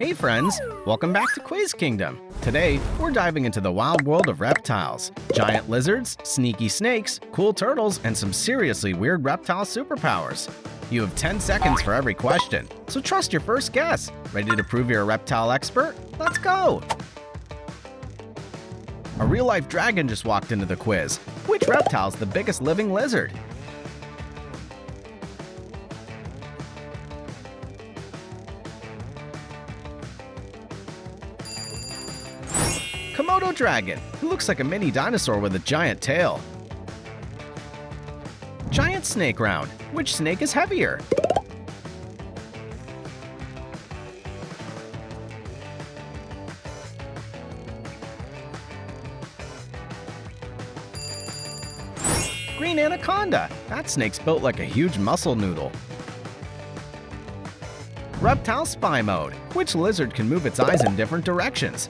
Hey friends, welcome back to Quiz Kingdom. Today, we're diving into the wild world of reptiles. Giant lizards, sneaky snakes, cool turtles, and some seriously weird reptile superpowers. You have 10 seconds for every question, so trust your first guess. Ready to prove you're a reptile expert? Let's go! A real-life dragon just walked into the quiz. Which reptile is the biggest living lizard? Komodo dragon, who looks like a mini dinosaur with a giant tail. Giant snake round, which snake is heavier? Green anaconda, that snake's built like a huge muscle noodle. Reptile spy mode, which lizard can move its eyes in different directions?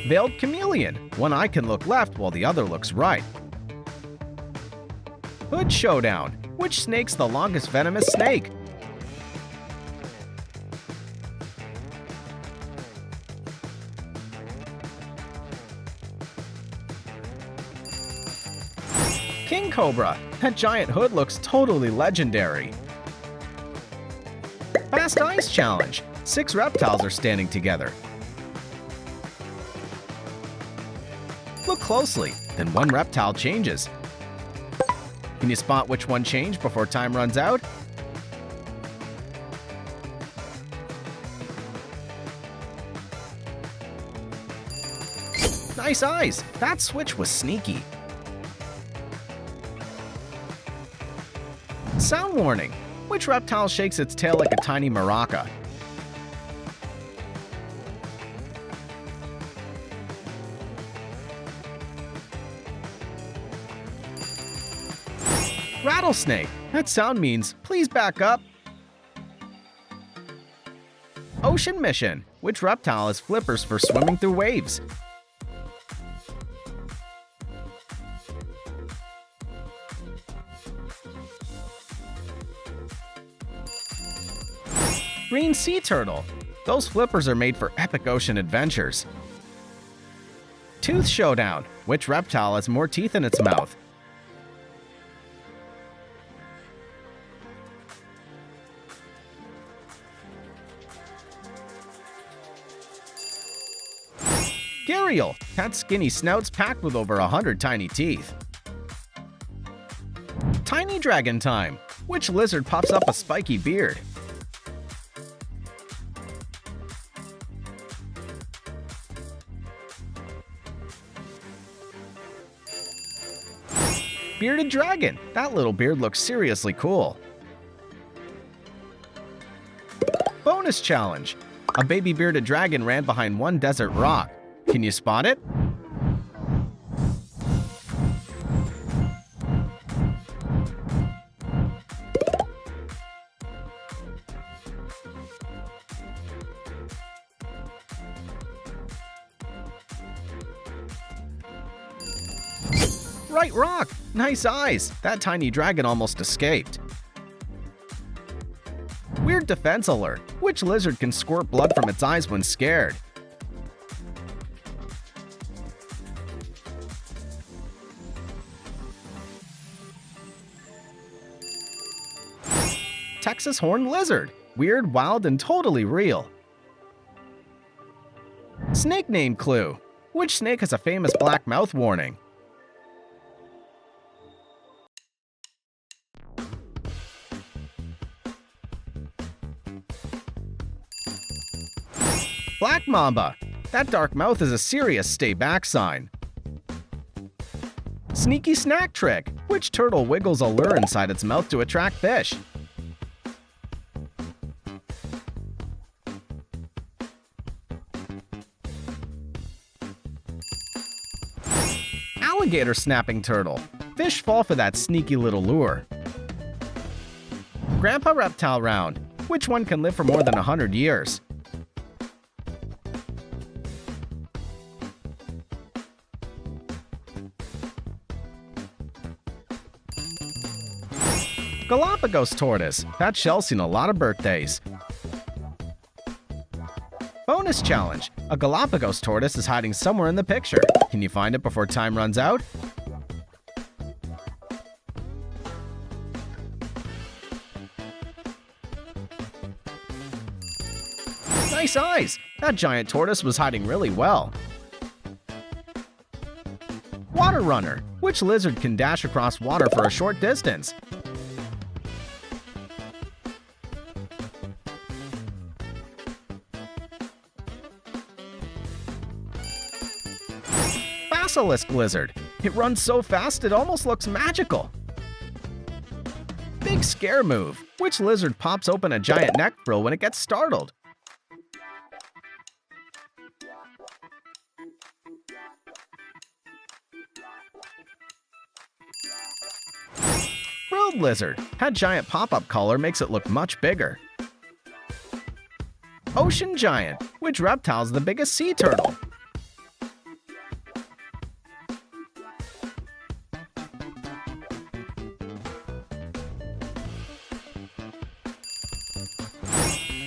Veiled chameleon, one eye can look left while the other looks right. Hood showdown, which snake's the longest venomous snake? King cobra, that giant hood looks totally legendary. Fast ice challenge, 6 reptiles are standing together. Look closely, then one reptile changes. Can you spot which one changed before time runs out? Nice eyes! That switch was sneaky. Sound warning! Which reptile shakes its tail like a tiny maraca? Rattlesnake. That sound means, please back up. Ocean mission. Which reptile has flippers for swimming through waves? Green sea turtle. Those flippers are made for epic ocean adventures. Tooth showdown. Which reptile has more teeth in its mouth? Gharial, that skinny snout's packed with over 100 tiny teeth. Tiny dragon time. Which lizard puffs up a spiky beard? Bearded dragon. That little beard looks seriously cool. Bonus challenge. A baby bearded dragon ran behind one desert rock. Can you spot it? Right rock! Nice eyes! That tiny dragon almost escaped. Weird defense alert. Which lizard can squirt blood from its eyes when scared? Texas horned lizard. Weird, wild, and totally real. Snake name clue. Which snake has a famous black mouth warning? Black mamba. That dark mouth is a serious stay back sign. Sneaky snack trick. Which turtle wiggles a lure inside its mouth to attract fish? Alligator snapping turtle. Fish fall for that sneaky little lure. Grandpa reptile round. Which one can live for more than 100 years? Galapagos tortoise. That shell's seen a lot of birthdays. Bonus challenge. A Galapagos tortoise is hiding somewhere in the picture. Can you find it before time runs out? Nice eyes! That giant tortoise was hiding really well. Water runner. Which lizard can dash across water for a short distance? Basilisk lizard. It runs so fast it almost looks magical. Big scare move. Which lizard pops open a giant neck frill when it gets startled? Frilled lizard. That giant pop-up collar makes it look much bigger. Ocean giant. Which reptile is the biggest sea turtle?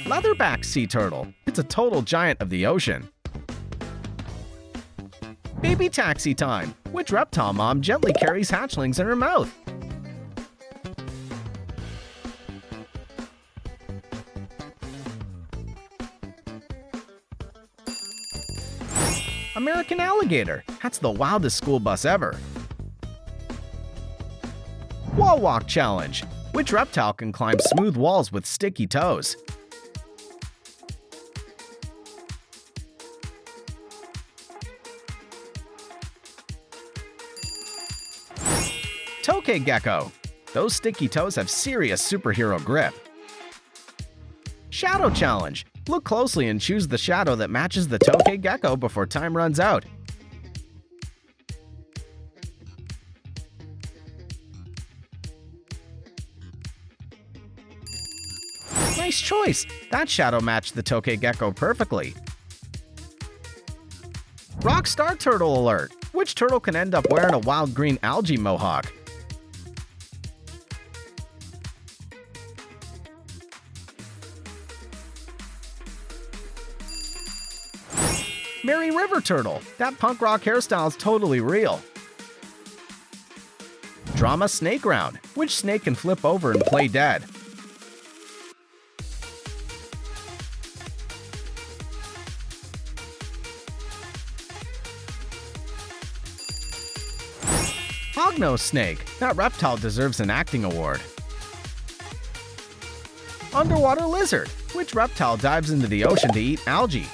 Leatherback sea turtle. It's a total giant of the ocean. Baby taxi time. Which reptile mom gently carries hatchlings in her mouth? American alligator. That's the wildest school bus ever. Wall walk challenge. Which reptile can climb smooth walls with sticky toes? Tokay gecko. Those sticky toes have serious superhero grip. Shadow challenge. Look closely and choose the shadow that matches the tokay gecko before time runs out. Nice choice! That shadow matched the tokay gecko perfectly. Rockstar turtle alert! Which turtle can end up wearing a wild green algae mohawk? Mary River turtle. That punk rock hairstyle is totally real. Drama snake round. Which snake can flip over and play dead? Hognose snake. That reptile deserves an acting award. Underwater lizard. Which reptile dives into the ocean to eat algae?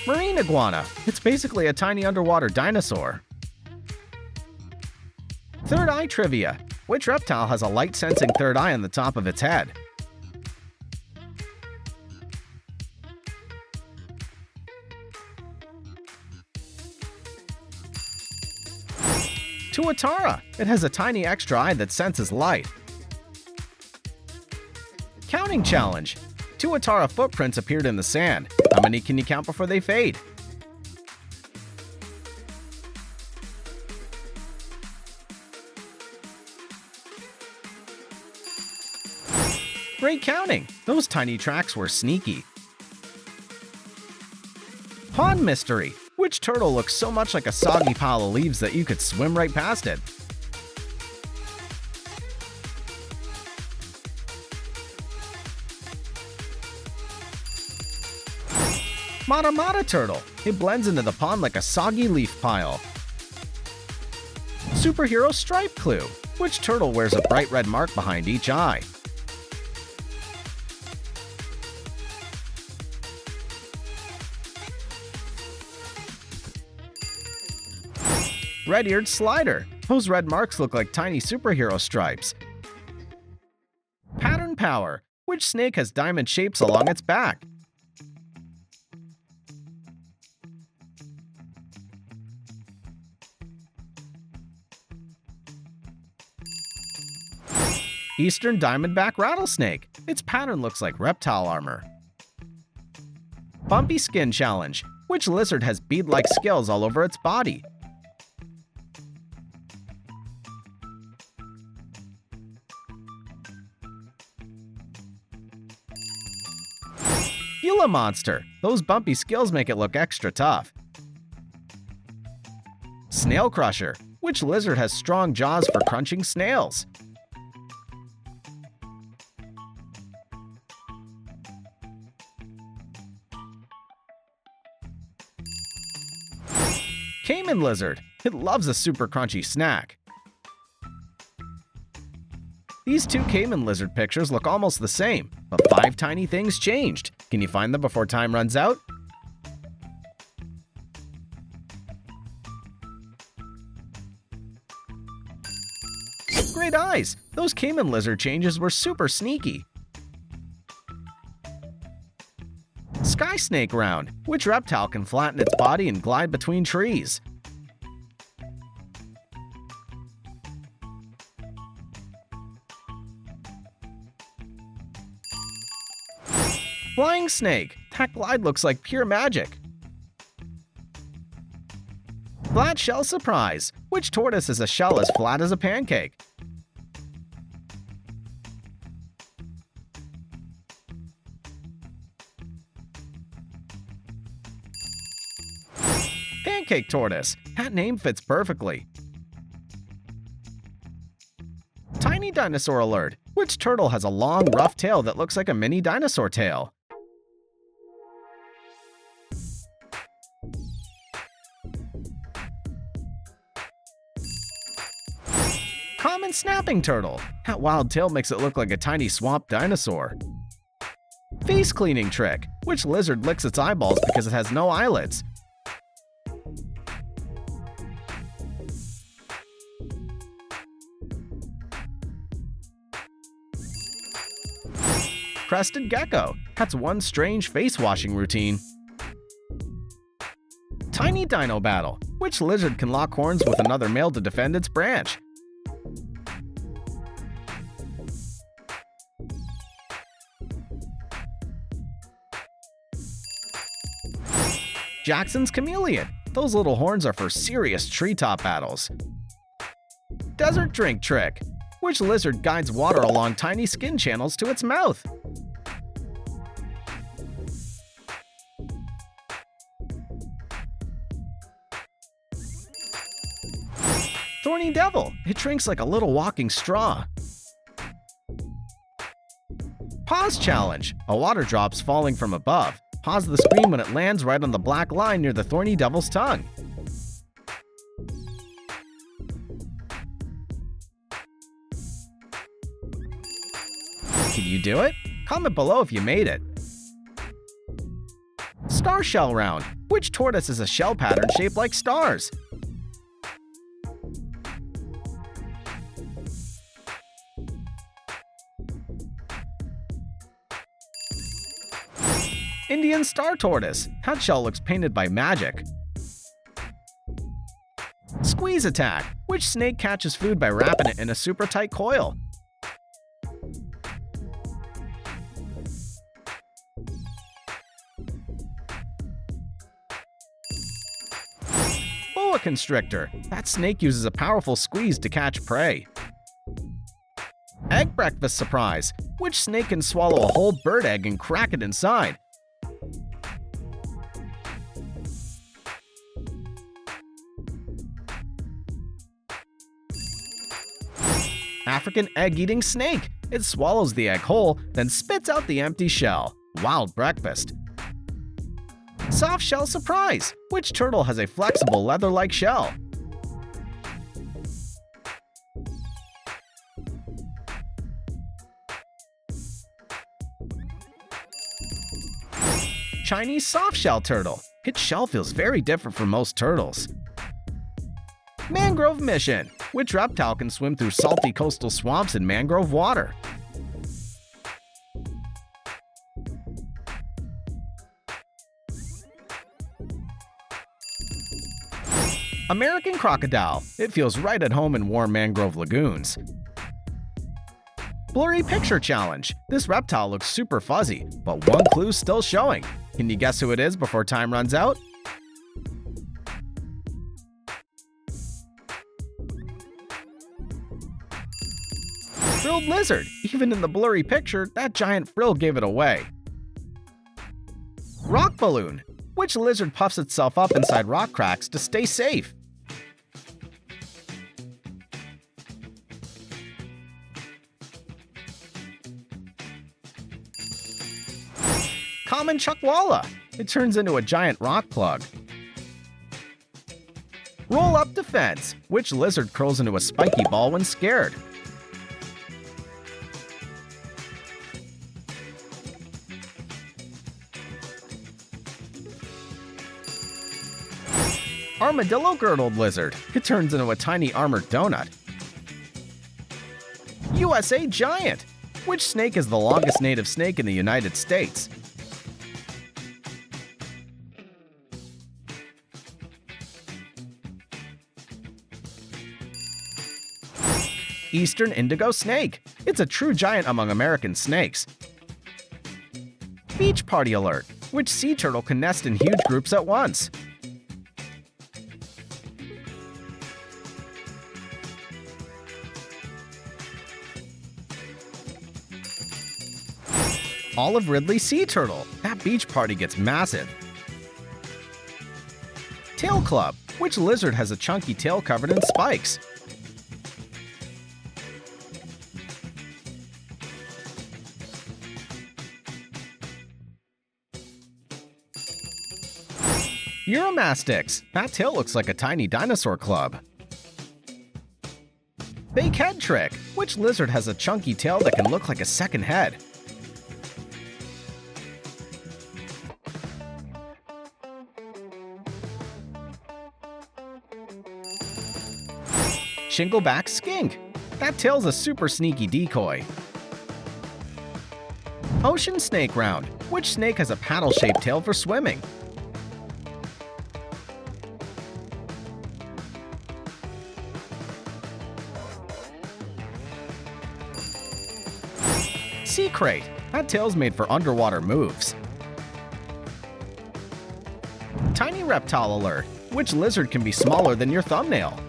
Marine iguana. It's basically a tiny underwater dinosaur. Third eye trivia. Which reptile has a light-sensing third eye on the top of its head? Tuatara. It has a tiny extra eye that senses light. Counting challenge. Tuatara footprints appeared in the sand. How many can you count before they fade? Great counting! Those tiny tracks were sneaky. Pond mystery. Which turtle looks so much like a soggy pile of leaves that you could swim right past it? Mata Mata turtle. It blends into the pond like a soggy leaf pile. Superhero stripe clue. Which turtle wears a bright red mark behind each eye? Red-eared slider. Those red marks look like tiny superhero stripes. Pattern power. Which snake has diamond shapes along its back? Eastern diamondback rattlesnake. Its pattern looks like reptile armor. Bumpy Skin Challenge. Which lizard has bead-like scales all over its body? Gila Monster. Those bumpy scales make it look extra tough. Snail Crusher. Which lizard has strong jaws for crunching snails? Caiman Lizard. It loves a super crunchy snack. These two caiman lizard pictures look almost the same, but 5 tiny things changed. Can you find them before time runs out? Great eyes! Those caiman lizard changes were super sneaky. Sky Snake Round. Which reptile can flatten its body and glide between trees? Flying Snake. That glide looks like pure magic. Flat Shell Surprise. Which tortoise has a shell as flat as a pancake? Pancake Tortoise. That name fits perfectly. Tiny Dinosaur Alert. Which turtle has a long, rough tail that looks like a mini dinosaur tail? Common Snapping Turtle. That wild tail makes it look like a tiny swamp dinosaur. Face Cleaning Trick. Which lizard licks its eyeballs because it has no eyelids? Crested Gecko. That's one strange face-washing routine. Tiny Dino Battle. Which lizard can lock horns with another male to defend its branch? Jackson's Chameleon. Those little horns are for serious treetop battles. Desert Drink Trick. Which lizard guides water along tiny skin channels to its mouth? Thorny Devil. It drinks like a little walking straw. Pause Challenge. A water drop's falling from above. Pause the screen when it lands right on the black line near the Thorny Devil's tongue. Can you do it? Comment below if you made it. Star Shell Round. Which tortoise has a shell pattern shaped like stars? Indian Star Tortoise. That shell looks painted by magic. Squeeze Attack. Which snake catches food by wrapping it in a super tight coil? Boa Constrictor. That snake uses a powerful squeeze to catch prey. Egg Breakfast Surprise. Which snake can swallow a whole bird egg and crack it inside? African egg-eating snake. It swallows the egg whole, then spits out the empty shell. Wild breakfast. Soft Shell Surprise. Which turtle has a flexible leather-like shell? Chinese Softshell Turtle. Its shell feels very different from most turtles. Mangrove Mission. Which reptile can swim through salty coastal swamps in mangrove water? American Crocodile. It feels right at home in warm mangrove lagoons. Blurry Picture Challenge. This reptile looks super fuzzy, but one clue's still showing. Can you guess who it is before time runs out? Frilled lizard. Even in the blurry picture, that giant frill gave it away. Rock balloon. Which lizard puffs itself up inside rock cracks to stay safe? Common chuckwalla. It turns into a giant rock plug. Roll-up defense. Which lizard curls into a spiky ball when scared? Armadillo-girdled lizard. It turns into a tiny armored donut. USA giant. Which snake is the longest native snake in the United States? Eastern indigo snake. It's a true giant among American snakes. Beach party alert. Which sea turtle can nest in huge groups at once? Olive Ridley sea turtle. That beach party gets massive. Tail club. Which lizard has a chunky tail covered in spikes? Uromastyx. That tail looks like a tiny dinosaur club. Fake head trick. Which lizard has a chunky tail that can look like a second head? Shingleback skink. That tail's a super sneaky decoy. Ocean snake round. Which snake has a paddle-shaped tail for swimming? Sea crate. That tail's made for underwater moves. Tiny reptile alert. Which lizard can be smaller than your thumbnail?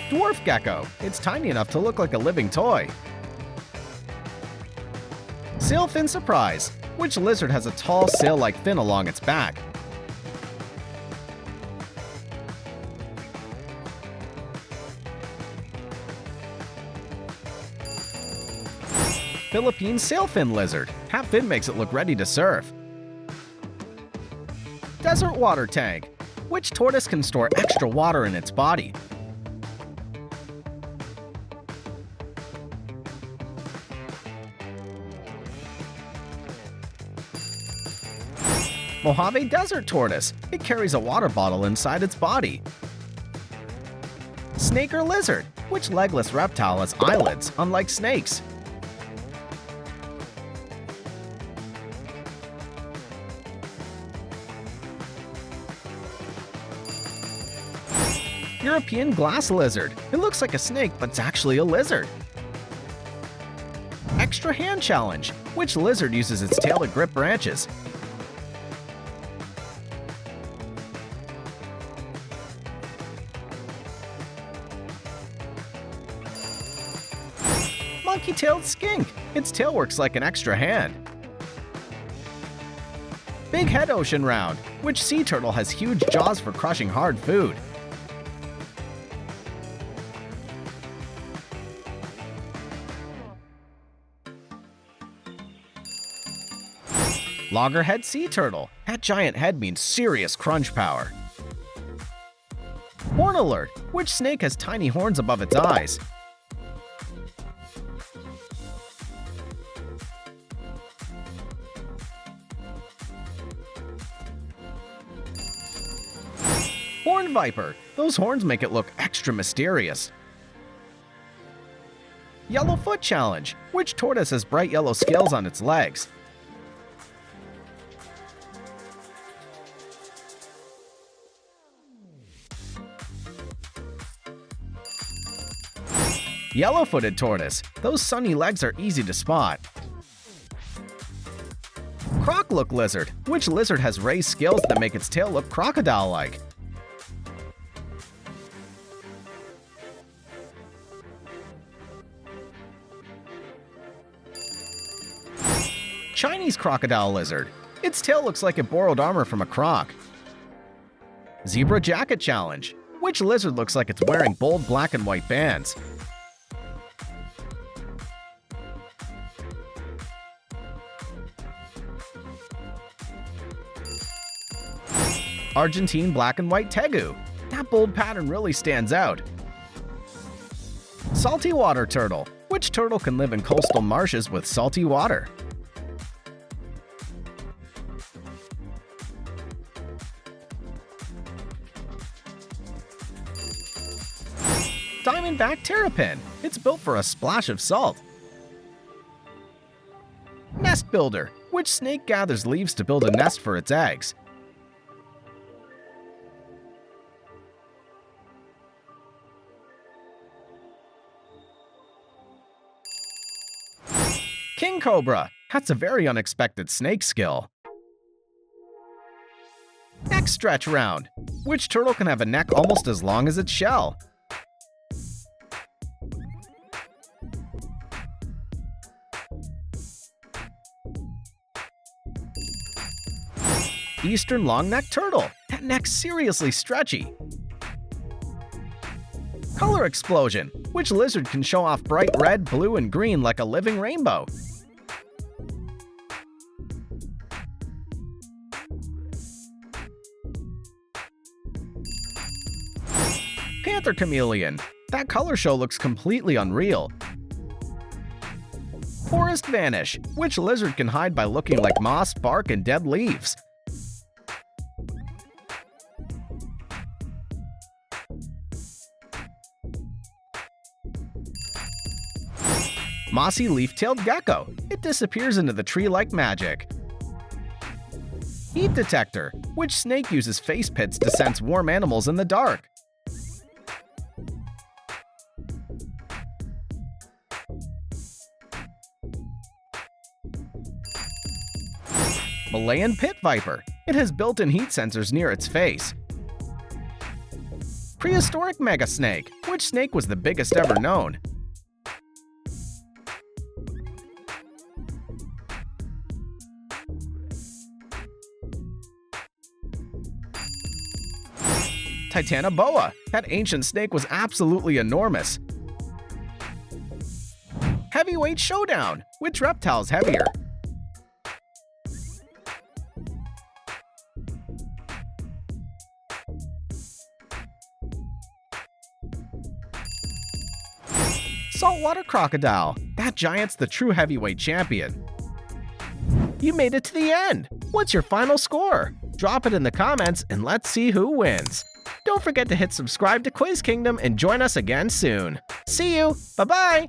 Dwarf gecko. It's tiny enough to look like a living toy. Sailfin surprise. Which lizard has a tall sail-like fin along its back? Philippine sailfin lizard. That fin makes it look ready to surf. Desert water tank. Which tortoise can store extra water in its body? Mojave desert tortoise. It carries a water bottle inside its body. Snake or lizard. Which legless reptile has eyelids, unlike snakes? European glass lizard. It looks like a snake, but it's actually a lizard. Extra hand challenge. Which lizard uses its tail to grip branches? Monkey-tailed skink. Its tail works like an extra hand. Big head ocean round. Which sea turtle has huge jaws for crushing hard food? Loggerhead sea turtle. That giant head means serious crunch power. Horn alert. Which snake has tiny horns above its eyes? Horn viper. Those horns make it look extra mysterious. Yellow foot challenge. Which tortoise has bright yellow scales on its legs? Yellow-footed tortoise. Those sunny legs are easy to spot. Croc-look lizard. Which lizard has raised scales that make its tail look crocodile-like? Chinese crocodile lizard. Its tail looks like it borrowed armor from a croc. Zebra jacket challenge. Which lizard looks like it's wearing bold black and white bands? Argentine black and white tegu. That bold pattern really stands out. Salty water turtle. Which turtle can live in coastal marshes with salty water? Diamondback terrapin. It's built for a splash of salt. Nest builder. Which snake gathers leaves to build a nest for its eggs? King cobra. That's a very unexpected snake skill. Neck stretch round. Which turtle can have a neck almost as long as its shell? Eastern long-necked turtle. That neck's seriously stretchy. Color explosion. Which lizard can show off bright red, blue, and green like a living rainbow? Panther chameleon. That color show looks completely unreal. Forest vanish. Which lizard can hide by looking like moss, bark, and dead leaves? Mossy leaf-tailed gecko. It disappears into the tree like magic. Heat detector. Which snake uses face pits to sense warm animals in the dark? Malayan pit viper. It has built-in heat sensors near its face. Prehistoric mega snake. Which snake was the biggest ever known? Titanoboa. That ancient snake was absolutely enormous. Heavyweight showdown. Which reptile is heavier? Saltwater crocodile. That giant's the true heavyweight champion. You made it to the end. What's your final score? Drop it in the comments and let's see who wins. Don't forget to hit subscribe to Quiz Kingdom and join us again soon. See you! Bye-bye!